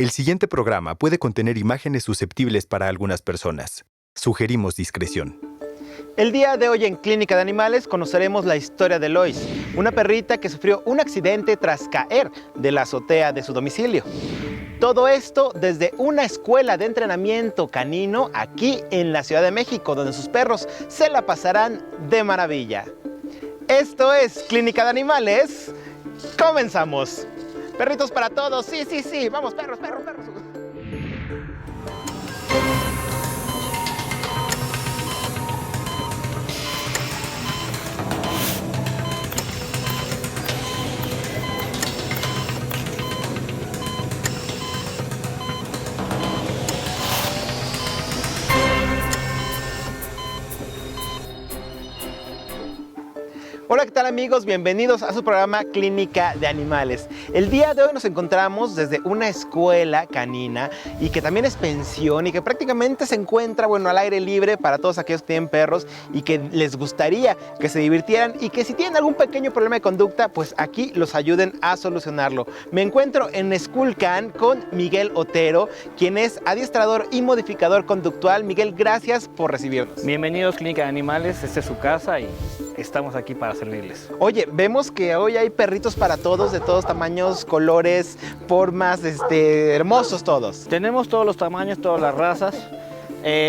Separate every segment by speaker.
Speaker 1: El siguiente programa puede contener imágenes susceptibles para algunas personas. Sugerimos discreción.
Speaker 2: El día de hoy en Clínica de Animales conoceremos la historia de Lois, una perrita que sufrió un accidente tras caer de la azotea de su domicilio. Todo esto desde una escuela de entrenamiento canino aquí en la Ciudad de México, donde sus perros se la pasarán de maravilla. Esto es Clínica de Animales. ¡Comenzamos! Perritos para todos, sí, sí, sí, vamos, perros, perros, perros. Hola, ¿qué tal amigos? Bienvenidos a su programa Clínica de Animales. El día de hoy nos encontramos desde una escuela canina y que también es pensión y que prácticamente se encuentra, al aire libre para todos aquellos que tienen perros y que les gustaría que se divirtieran y que si tienen algún pequeño problema de conducta, pues aquí los ayuden a solucionarlo. Me encuentro en School Can con Miguel Otero, quien es adiestrador y modificador conductual. Miguel, gracias por recibirnos.
Speaker 3: Bienvenidos Clínica de Animales, esta es su casa y estamos aquí para servirles.
Speaker 2: Oye, vemos que hoy hay perritos para todos, de todos tamaños, colores, formas, hermosos todos.
Speaker 3: Tenemos todos los tamaños, todas las razas.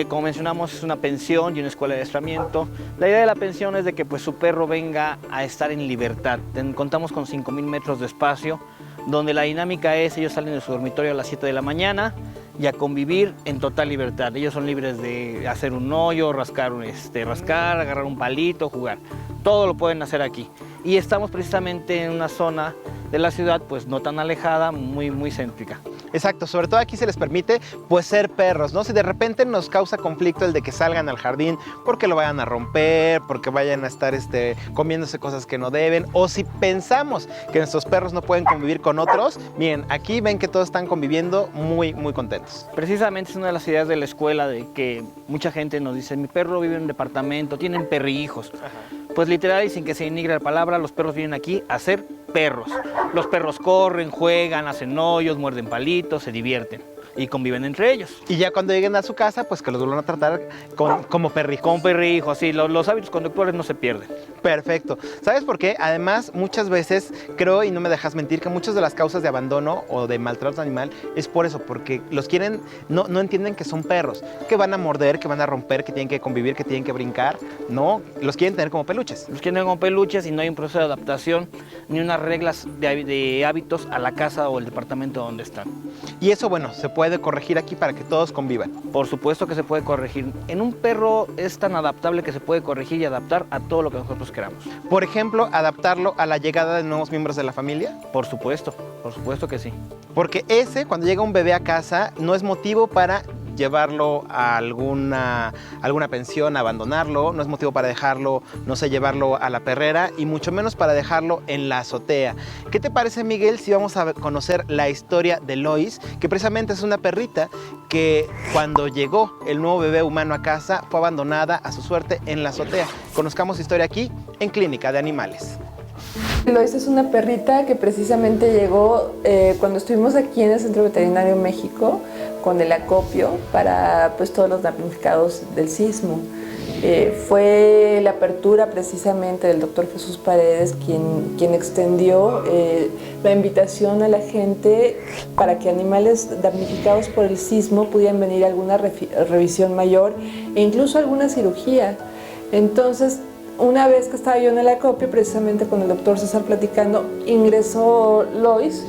Speaker 3: Como mencionamos, es una pensión y una escuela de adiestramiento. La idea de la pensión es de que pues, su perro venga a estar en libertad. Contamos con 5,000 metros de espacio, donde la dinámica es, ellos salen de su dormitorio a las 7 de la mañana y a convivir en total libertad. Ellos son libres de hacer un hoyo, rascar, agarrar un palito, jugar. Todo lo pueden hacer aquí. Y estamos precisamente en una zona de la ciudad, pues no tan alejada, muy céntrica.
Speaker 2: Exacto, sobre todo aquí se les permite pues ser perros, ¿no? Si de repente nos causa conflicto el de que salgan al jardín porque lo vayan a romper, porque vayan a estar comiéndose cosas que no deben, o si pensamos que nuestros perros no pueden convivir con otros, miren, aquí ven que todos están conviviendo muy contentos.
Speaker 3: Precisamente es una de las ideas de la escuela de que mucha gente nos dice, mi perro vive en un departamento, tienen perrijos. Ajá. Pues literal y sin que se denigre la palabra, los perros vienen aquí a ser perros. Los perros corren, juegan, hacen hoyos, muerden palitos, se divierten y conviven entre ellos.
Speaker 2: Y ya cuando lleguen a su casa, pues que los vuelvan a tratar como perrijos.
Speaker 3: Como perrijos, sí, los hábitos conductuales no se pierden.
Speaker 2: Perfecto. ¿Sabes por qué? Además, muchas veces creo, y no me dejas mentir, que muchas de las causas de abandono o de maltrato animal es por eso, porque los quieren, no entienden que son perros, que van a morder, que van a romper, que tienen que convivir, que tienen que brincar, no, los quieren tener como peluches.
Speaker 3: Los quieren como peluches y no hay un proceso de adaptación ni unas reglas de hábitos a la casa o el departamento donde están.
Speaker 2: Y eso, se puede corregir aquí para que todos convivan.
Speaker 3: Por supuesto que se puede corregir. En un perro es tan adaptable que se puede corregir y adaptar a todo lo que nosotros queramos.
Speaker 2: Por ejemplo, adaptarlo a la llegada de nuevos miembros de la familia.
Speaker 3: Por supuesto que sí.
Speaker 2: Porque cuando llega un bebé a casa, no es motivo para llevarlo a alguna pensión, abandonarlo, no es motivo para dejarlo, llevarlo a la perrera y mucho menos para dejarlo en la azotea. ¿Qué te parece, Miguel, si vamos a conocer la historia de Lois, que precisamente es una perrita que cuando llegó el nuevo bebé humano a casa fue abandonada a su suerte en la azotea? Conozcamos su historia aquí en Clínica de Animales.
Speaker 4: Lois es una perrita que precisamente llegó cuando estuvimos aquí en el Centro Veterinario México con el acopio para todos los damnificados del sismo. Fue la apertura precisamente del doctor Jesús Paredes quien extendió la invitación a la gente para que animales damnificados por el sismo pudieran venir a alguna revisión mayor e incluso alguna cirugía. Entonces, una vez que estaba yo en el acopio, precisamente con el doctor César platicando, ingresó Lois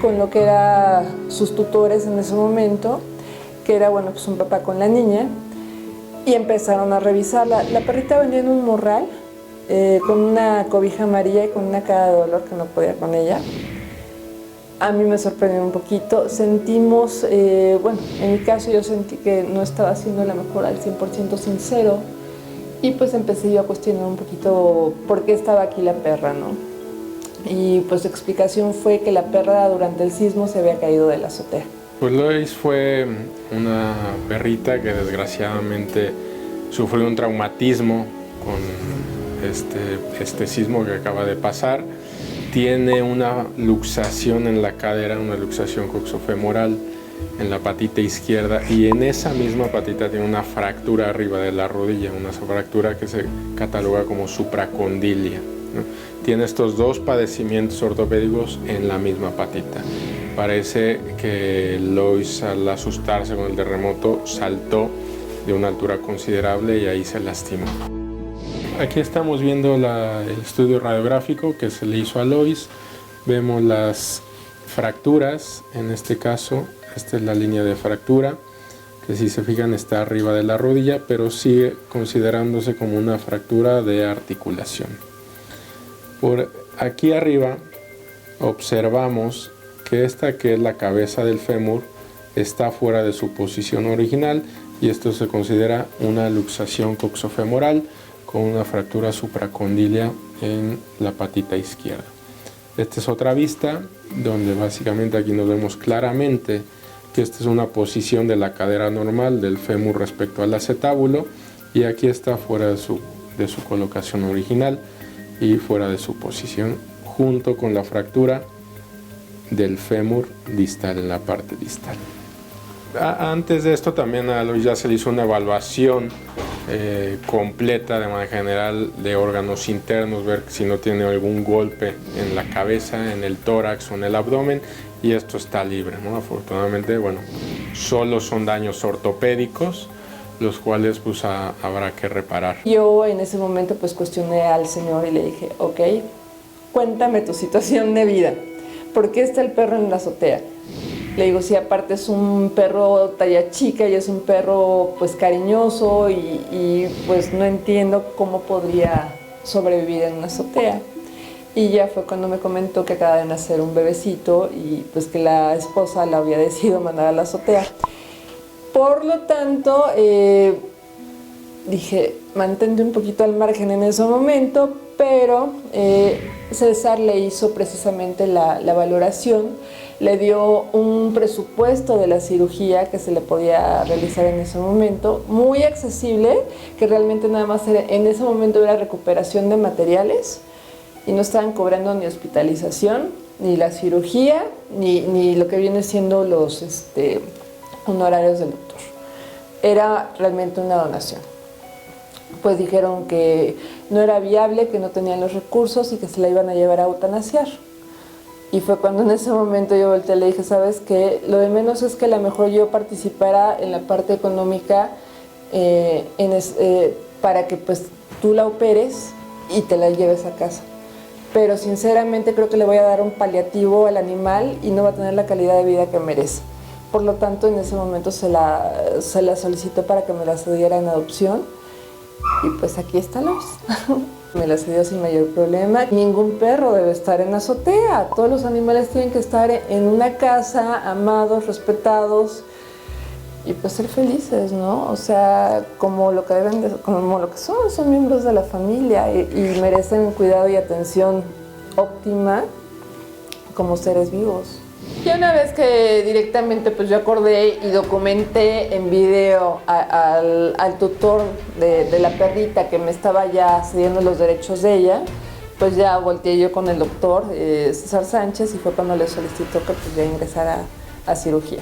Speaker 4: con lo que eran sus tutores en ese momento, que era un papá con la niña, y empezaron a revisarla. La perrita venía en un morral, con una cobija amarilla y con una cara de dolor que no podía con ella. A mí me sorprendió un poquito. Sentimos, en mi caso yo sentí que no estaba siendo la mejor al 100% sincero. Y pues empecé yo a cuestionar un poquito por qué estaba aquí la perra, ¿no? Y pues su explicación fue que la perra durante el sismo se había caído de la azotea.
Speaker 5: Pues Lois fue una perrita que desgraciadamente sufrió un traumatismo con este sismo que acaba de pasar. Tiene una luxación en la cadera, una luxación coxofemoral en la patita izquierda, y en esa misma patita tiene una fractura arriba de la rodilla, una fractura que se cataloga como supracondilia, ¿no? Tiene estos dos padecimientos ortopédicos en la misma patita. Parece que Lois, al asustarse con el terremoto, saltó de una altura considerable y ahí se lastimó. Aquí estamos viendo el estudio radiográfico que se le hizo a Lois. Vemos las fracturas, en este caso, esta es la línea de fractura, que si se fijan está arriba de la rodilla, pero sigue considerándose como una fractura de articulación. Por aquí arriba observamos que esta, que es la cabeza del fémur, está fuera de su posición original, y esto se considera una luxación coxofemoral con una fractura supracondilia en la patita izquierda. Esta es otra vista donde básicamente aquí nos vemos claramente que esta es una posición de la cadera normal del fémur respecto al acetábulo, y aquí está fuera de su colocación original y fuera de su posición, junto con la fractura del fémur distal en la parte distal. Antes de esto también a Lois ya se le hizo una evaluación completa de manera general de órganos internos, ver si no tiene algún golpe en la cabeza, en el tórax o en el abdomen, y esto está libre, ¿no? Afortunadamente, bueno, solo son daños ortopédicos, los cuales pues habrá que reparar.
Speaker 4: Yo en ese momento pues cuestioné al señor y le dije, ok, cuéntame tu situación de vida, ¿por qué está el perro en la azotea? Le digo, sí, aparte es un perro talla chica y es un perro pues cariñoso y pues no entiendo cómo podría sobrevivir en una azotea. Y ya fue cuando me comentó que acaba de nacer un bebecito y pues que la esposa la había decidido mandar a la azotea. Por lo tanto, dije, mantente un poquito al margen en ese momento, pero César le hizo precisamente la valoración, le dio un presupuesto de la cirugía que se le podía realizar en ese momento, muy accesible, que realmente nada más en ese momento era recuperación de materiales y no estaban cobrando ni hospitalización, ni la cirugía, ni lo que viene siendo los honorarios del doctor. Era realmente una donación. Pues dijeron que no era viable, que no tenían los recursos y que se la iban a llevar a eutanasiar. Y fue cuando en ese momento yo volteé y le dije, ¿sabes qué? Lo de menos es que a lo mejor yo participara en la parte económica para que pues tú la operes y te la lleves a casa. Pero sinceramente creo que le voy a dar un paliativo al animal y no va a tener la calidad de vida que merece. Por lo tanto, en ese momento se la solicitó para que me la cediera en adopción. Y pues aquí está Lois. Me la cedió sin mayor problema. Ningún perro debe estar en azotea. Todos los animales tienen que estar en una casa, amados, respetados y pues ser felices, ¿no? O sea, como lo que son miembros de la familia y merecen cuidado y atención óptima como seres vivos. Y una vez que directamente pues yo acordé y documenté en video al tutor de la perrita que me estaba ya cediendo los derechos de ella, pues ya volteé yo con el doctor César Sánchez y fue cuando le solicitó que pues ya ingresara a cirugía.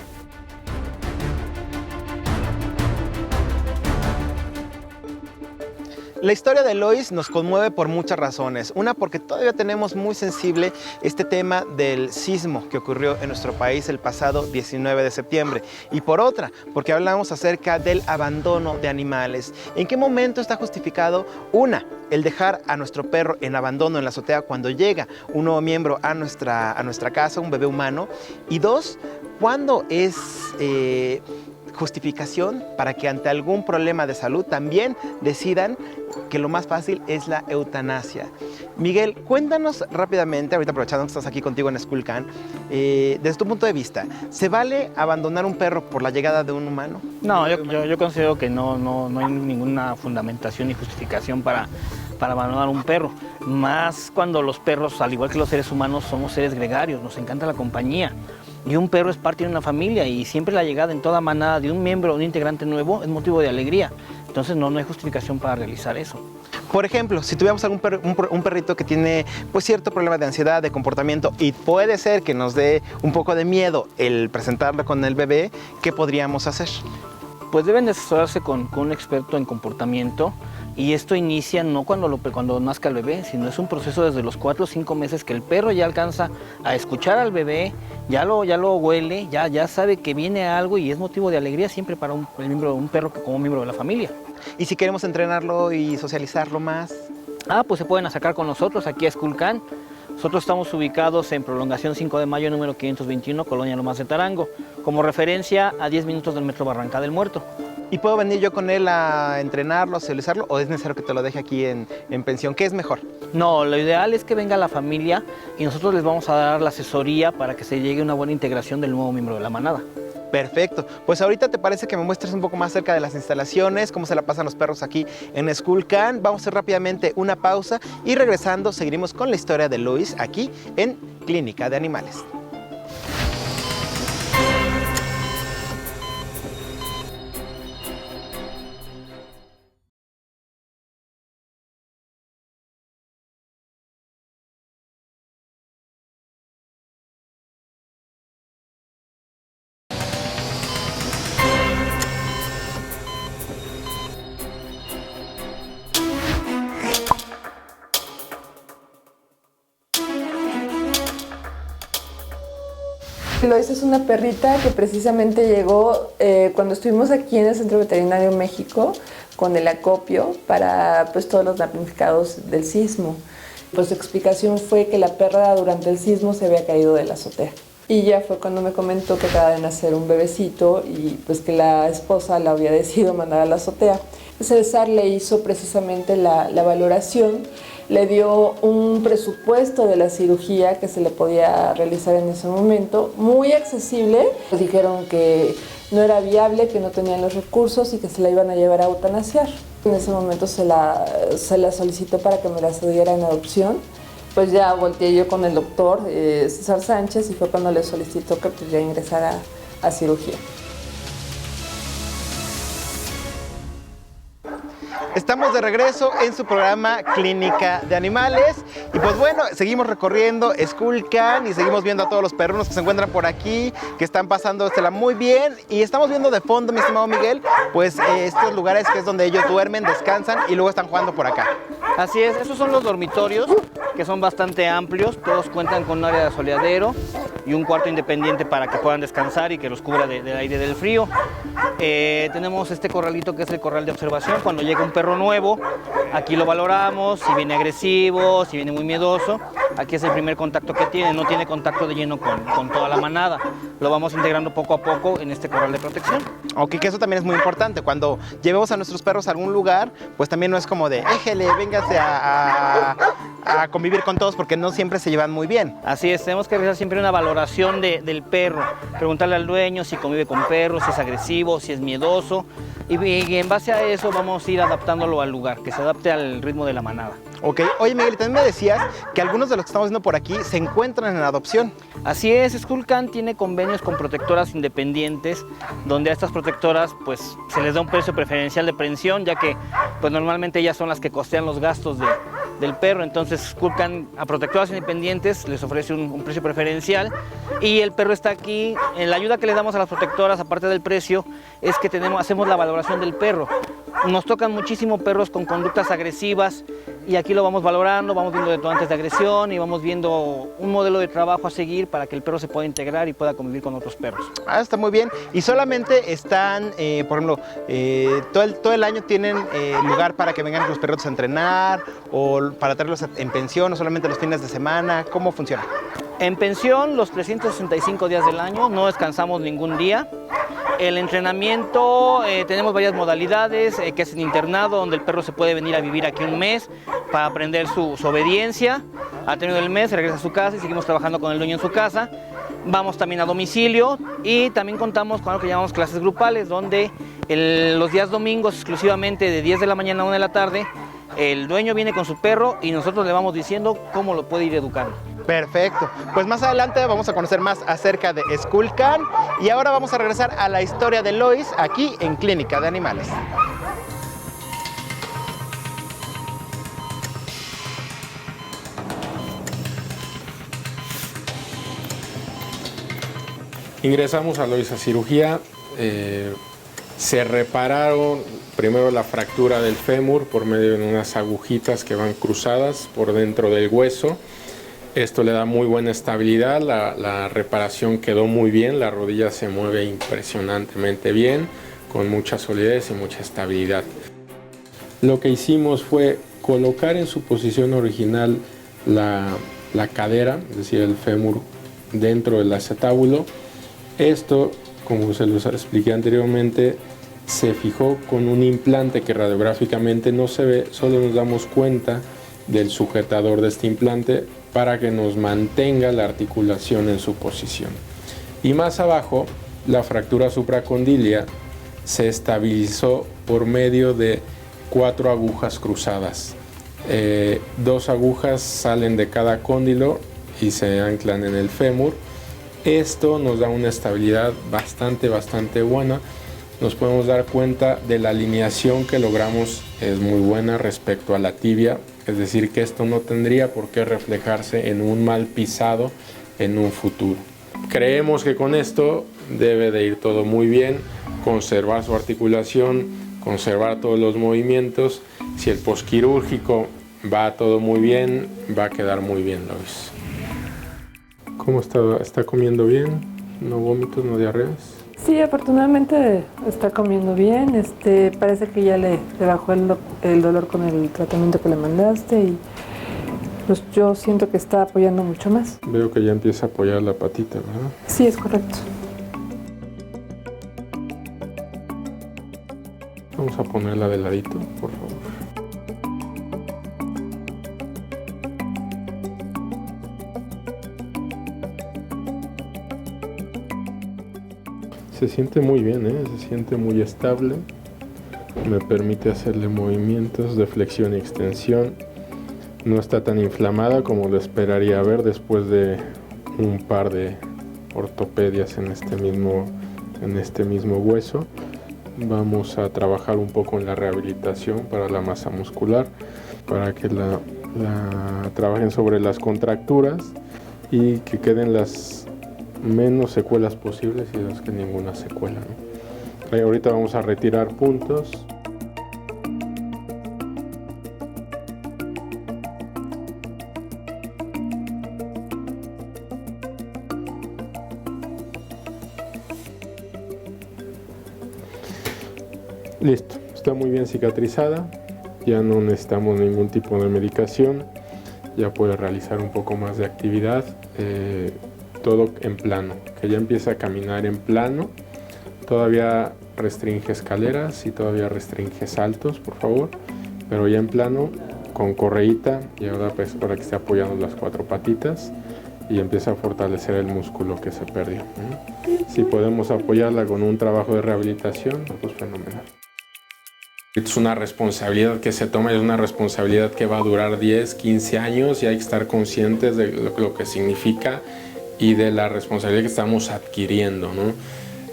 Speaker 2: La historia de Lois nos conmueve por muchas razones. Una, porque todavía tenemos muy sensible este tema del sismo que ocurrió en nuestro país el pasado 19 de septiembre. Y por otra, porque hablamos acerca del abandono de animales. ¿En qué momento está justificado? Una, el dejar a nuestro perro en abandono en la azotea cuando llega un nuevo miembro a nuestra casa, un bebé humano. Y dos, ¿cuándo es justificación para que ante algún problema de salud también decidan que lo más fácil es la eutanasia? Miguel, cuéntanos rápidamente, ahorita aprovechando que estás aquí contigo en Skulkan, desde tu punto de vista, ¿se vale abandonar un perro por la llegada de un humano?
Speaker 3: No, yo considero que no hay ninguna fundamentación ni justificación para abandonar un perro. Más cuando los perros, al igual que los seres humanos, somos seres gregarios, nos encanta la compañía. Y un perro es parte de una familia y siempre la llegada en toda manada de un miembro o un integrante nuevo es motivo de alegría. Entonces no hay justificación para realizar eso.
Speaker 2: Por ejemplo, si tuviéramos un perrito que tiene pues cierto problema de ansiedad, de comportamiento y puede ser que nos dé un poco de miedo el presentarlo con el bebé, ¿qué podríamos hacer?
Speaker 3: Pues deben de asesorarse con un experto en comportamiento, y esto inicia no cuando nazca el bebé, sino es un proceso desde los 4 o 5 meses que el perro ya alcanza a escuchar al bebé, ya lo huele, ya sabe que viene algo y es motivo de alegría siempre para un perro como miembro de la familia.
Speaker 2: Y si queremos entrenarlo y socializarlo más.
Speaker 3: Pues se pueden acercar con nosotros aquí a Skulcan. Nosotros estamos ubicados en Prolongación 5 de Mayo, número 521, Colonia Lomas de Tarango, como referencia a 10 minutos del Metro Barranca del Muerto.
Speaker 2: ¿Y puedo venir yo con él a entrenarlo, a socializarlo, o es necesario que te lo deje aquí en pensión? ¿Qué es mejor?
Speaker 3: No, lo ideal es que venga la familia y nosotros les vamos a dar la asesoría para que se llegue a una buena integración del nuevo miembro de la manada.
Speaker 2: Perfecto. Pues ahorita te parece que me muestres un poco más acerca de las instalaciones, cómo se la pasan los perros aquí en Skulcan. Vamos a hacer rápidamente una pausa y regresando seguiremos con la historia de Luis aquí en Clínica de Animales.
Speaker 4: Lois es una perrita que precisamente llegó cuando estuvimos aquí en el Centro Veterinario México con el acopio para pues, todos los damnificados del sismo. Pues su explicación fue que la perra durante el sismo se había caído de la azotea. Y ya fue cuando me comentó que acaba de nacer un bebecito y pues que la esposa la había decidido mandar a la azotea. César le hizo precisamente la valoración, le dio un presupuesto de la cirugía que se le podía realizar en ese momento, muy accesible. Nos dijeron que no era viable, que no tenían los recursos y que se la iban a llevar a eutanasiar. En ese momento se la solicitó para que me la cediera en adopción. Pues ya volteé yo con el doctor César Sánchez y fue cuando le solicitó que pues, ya ingresara a cirugía.
Speaker 2: Estamos de regreso en su programa Clínica de Animales y pues bueno, seguimos recorriendo Skulcan y seguimos viendo a todos los perrunos que se encuentran por aquí, que están pasándosela muy bien y estamos viendo de fondo, mi estimado Miguel, pues estos lugares que es donde ellos duermen, descansan y luego están jugando por acá.
Speaker 3: Así es, esos son los dormitorios que son bastante amplios, todos cuentan con un área de asoleadero y un cuarto independiente para que puedan descansar y que los cubra del aire del frío. Tenemos este corralito que es el corral de observación. Cuando llega un perro nuevo, aquí lo valoramos, si viene agresivo, si viene muy miedoso. Aquí es el primer contacto que tiene, no tiene contacto de lleno con toda la manada. Lo vamos integrando poco a poco en este corral de protección.
Speaker 2: Ok, que eso también es muy importante. Cuando llevemos a nuestros perros a algún lugar, pues también no es como de, éjele, véngase a convivir con todos porque no siempre se llevan muy bien.
Speaker 3: Así es, tenemos que realizar siempre una valoración del perro, preguntarle al dueño si convive con perros, si es agresivo, si es miedoso y en base a eso vamos a ir adaptándolo al lugar, que se adapte al ritmo de la manada.
Speaker 2: Ok, oye Miguel, también me decías que algunos de los que estamos viendo por aquí se encuentran en adopción.
Speaker 3: Así es, Skulcan tiene convenios con protectoras independientes, donde a estas protectoras pues se les da un precio preferencial de pensión, ya que pues normalmente ellas son las que costean los gastos del perro. Entonces Skulcan a protectoras independientes les ofrece un precio preferencial y el perro está aquí. En la ayuda que le damos a las protectoras, aparte del precio, es que hacemos la valoración del perro. Nos tocan muchísimo perros con conductas agresivas y aquí lo vamos valorando, vamos viendo detonantes de agresión y vamos viendo un modelo de trabajo a seguir para que el perro se pueda integrar y pueda convivir con otros perros.
Speaker 2: Ah, está muy bien. Y solamente están, por ejemplo, todo el año tienen lugar para que vengan los perros a entrenar o para traerlos en pensión o solamente los fines de semana. ¿Cómo funciona?
Speaker 3: En pensión, los 365 días del año, no descansamos ningún día. El entrenamiento, tenemos varias modalidades, que es el internado, donde el perro se puede venir a vivir aquí un mes para aprender su obediencia. Al término del mes se regresa a su casa y seguimos trabajando con el dueño en su casa. Vamos también a domicilio y también contamos con lo que llamamos clases grupales, donde los días domingos exclusivamente de 10 de la mañana a 1 de la tarde, el dueño viene con su perro y nosotros le vamos diciendo cómo lo puede ir educando.
Speaker 2: Perfecto, pues más adelante vamos a conocer más acerca de Skulcan y ahora vamos a regresar a la historia de Lois aquí en Clínica de Animales.
Speaker 5: Ingresamos a Lois a cirugía. Se repararon primero la fractura del fémur por medio de unas agujitas que van cruzadas por dentro del hueso. Esto le da muy buena estabilidad, la reparación quedó muy bien, la rodilla se mueve impresionantemente bien, con mucha solidez y mucha estabilidad. Lo que hicimos fue colocar en su posición original la cadera, es decir, el fémur dentro del acetábulo. Esto, como se los expliqué anteriormente, se fijó con un implante que radiográficamente no se ve, solo nos damos cuenta del sujetador de este implante para que nos mantenga la articulación en su posición. Y más abajo, la fractura supracondilia se estabilizó por medio de 4 agujas cruzadas. 2 agujas salen de cada cóndilo y se anclan en el fémur. Esto nos da una estabilidad bastante buena. Nos podemos dar cuenta de la alineación que logramos, es muy buena respecto a la tibia, es decir, que esto no tendría por qué reflejarse en un mal pisado en un futuro. Creemos que con esto debe de ir todo muy bien, conservar su articulación, conservar todos los movimientos. Si el posquirúrgico va todo muy bien, va a quedar muy bien, Lois. ¿Cómo está? ¿Está comiendo bien? ¿No vómitos, no diarreas?
Speaker 4: Sí, afortunadamente está comiendo bien. Parece que ya le bajó el dolor con el tratamiento que le mandaste y pues yo siento que está apoyando mucho más.
Speaker 5: Veo que ya empieza a apoyar la patita, ¿verdad?
Speaker 4: Sí, es correcto.
Speaker 5: Vamos a ponerla de ladito, por favor. Se siente muy bien, se siente muy estable. Me permite hacerle movimientos de flexión y extensión. No está tan inflamada como lo esperaría ver después de un par de ortopedias en este mismo hueso. Vamos a trabajar un poco en la rehabilitación para la masa muscular, para que la trabajen sobre las contracturas y que queden las menos secuelas posibles y las que ninguna secuela, ¿no? Ahorita vamos a retirar puntos. Listo, está muy bien cicatrizada, ya no necesitamos ningún tipo de medicación, ya puede realizar un poco más de actividad. Todo en plano, que ya empieza a caminar en plano. Todavía restringe escaleras y todavía restringe saltos, por favor, pero ya en plano, con correíta, y ahora pues para que esté apoyando las 4 patitas y empieza a fortalecer el músculo que se perdió. Si podemos apoyarla con un trabajo de rehabilitación, pues fenomenal. Es una responsabilidad que se toma, es una responsabilidad que va a durar 10, 15 años y hay que estar conscientes de lo que significa y de la responsabilidad que estamos adquiriendo, ¿no?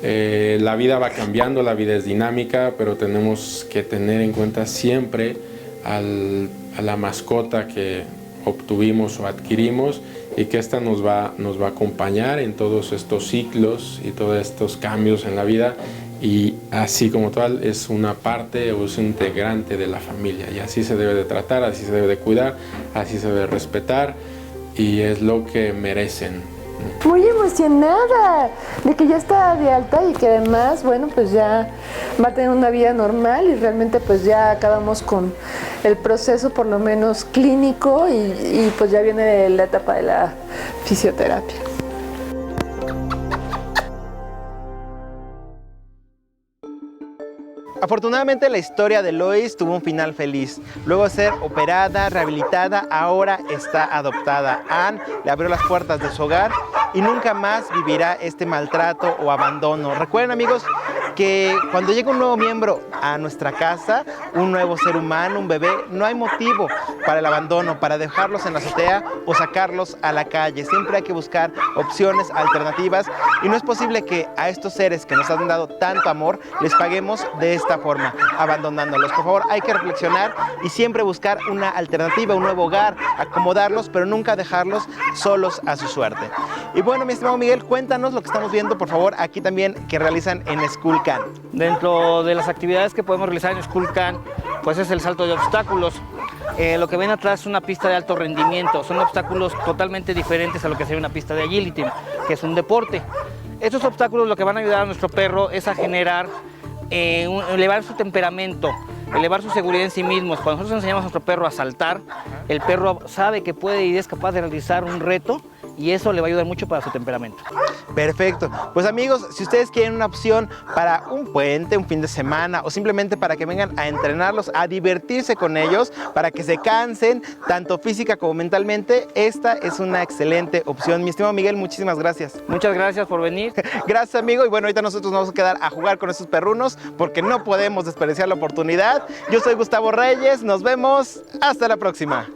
Speaker 5: La vida va cambiando, la vida es dinámica, pero tenemos que tener en cuenta siempre a la mascota que obtuvimos o adquirimos y que esta nos va a acompañar en todos estos ciclos y todos estos cambios en la vida, y así como tal es una parte o es un integrante de la familia, y así se debe de tratar, así se debe de cuidar, así se debe de respetar y es lo que merecen.
Speaker 4: Muy emocionada de que ya está de alta y que además, bueno, pues ya va a tener una vida normal y realmente pues ya acabamos con el proceso por lo menos clínico y pues ya viene la etapa de la fisioterapia.
Speaker 2: Afortunadamente la historia de Lois tuvo un final feliz. Luego de ser operada, rehabilitada, ahora está adoptada. Anne le abrió las puertas de su hogar y nunca más vivirá este maltrato o abandono. Recuerden, amigos, que cuando llega un nuevo miembro a nuestra casa, un nuevo ser humano, un bebé, no hay motivo para el abandono, para dejarlos en la azotea o sacarlos a la calle. Siempre hay que buscar opciones alternativas y no es posible que a estos seres que nos han dado tanto amor les paguemos de esta forma, abandonándolos. Por favor, hay que reflexionar y siempre buscar una alternativa, un nuevo hogar, acomodarlos, pero nunca dejarlos solos a su suerte. Y bueno, mi estimado Miguel, cuéntanos lo que estamos viendo, por favor, aquí también que realizan en Xkulcan.
Speaker 3: Dentro de las actividades que podemos realizar en Xkulcan, pues es el salto de obstáculos. Lo que ven atrás es una pista de alto rendimiento, son obstáculos totalmente diferentes a lo que sería una pista de agility, que es un deporte. Estos obstáculos lo que van a ayudar a nuestro perro es a generar, elevar su temperamento, elevar su seguridad en sí mismos. Cuando nosotros enseñamos a nuestro perro a saltar, el perro sabe que puede y es capaz de realizar un reto y eso le va a ayudar mucho para su temperamento.
Speaker 2: Perfecto. Pues amigos, si ustedes quieren una opción para un puente, un fin de semana o simplemente para que vengan a entrenarlos, a divertirse con ellos, para que se cansen tanto física como mentalmente, esta es una excelente opción. Mi estimado Miguel, muchísimas gracias.
Speaker 3: Muchas gracias por venir.
Speaker 2: Gracias, amigo. Y bueno, ahorita nosotros nos vamos a quedar a jugar con estos perrunos porque no podemos desperdiciar la oportunidad. Yo soy Gustavo Reyes. Nos vemos. Hasta la próxima.